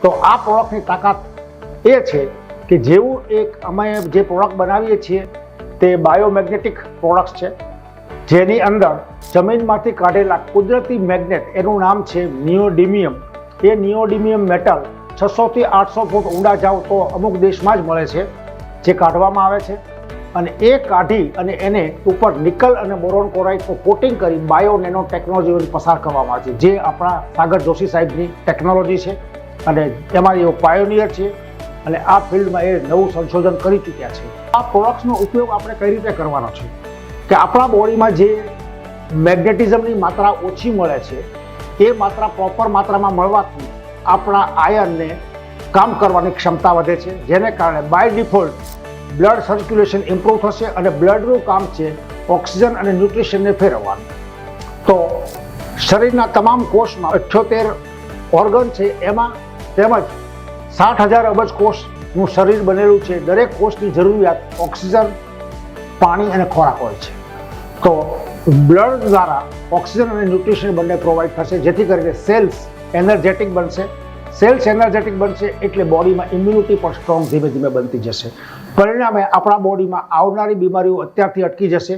તો આ પ્રોડક્ટની તાકાત એ છે કે જેવું અમે જે પ્રોડક્ટ બનાવીએ છીએ તે બાયોમેગ્નેટિક પ્રોડક્ટ્સ છે, જેની અંદર જમીનમાંથી કાઢેલા કુદરતી મેગ્નેટ, એનું નામ છે નિયોડિમિયમ. એ નિયોડિમિયમ મેટલ 600 થી 800 ફૂટ ઊંડા જાઓ તો અમુક દેશમાં જ મળે છે, જે કાઢવામાં આવે છે. અને એ કાઢી અને એને ઉપર નિકલ અને બોરોન ક્લોરાઇડનું કોટિંગ કરી બાયો નેનો ટેકનોલોજી પસાર કરવામાં આવે છે, જે આપણા સાગર જોશી સાહેબની ટેકનોલોજી છે અને એમાં એઓ પાયોનિયર છે અને આ ફિલ્ડમાં એ નવું સંશોધન કરી ચૂક્યા છે. આ પ્રોડક્ટ્સનો ઉપયોગ આપણે કઈ રીતે કરવાનો છે કે આપણા બોડીમાં જે મેગ્નેટિઝમની માત્રા ઓછી મળે છે એ માત્રા પ્રોપર માત્રામાં મળવાથી આપણા આયનને કામ કરવાની ક્ષમતા વધે છે, જેને કારણે by default blood circulation improve થશે અને બ્લડનું કામ છે ઓક્સિજન અને ન્યુટ્રિશનને ફેરવવાનું. તો શરીરના તમામ કોષમાં 78 ઓર્ગન છે, એમાં તેમજ 60,000 અબજ કોષનું શરીર બનેલું છે. દરેક કોષની જરૂરિયાત ઓક્સિજન, પાણી અને ખોરાક હોય છે. તો બ્લડ દ્વારા ઓક્સિજન અને ન્યુટ્રિશન બંને પ્રોવાઈડ થશે, જેથી કરીને સેલ્સ એનર્જેટિક બનશે. સેલ્સ એનર્જેટિક બનશે એટલે બોડીમાં ઇમ્યુનિટી પણ સ્ટ્રોંગ ધીમે ધીમે બનતી જશે. પરિણામે આપણા બોડીમાં આવનારી બીમારીઓ અત્યારથી અટકી જશે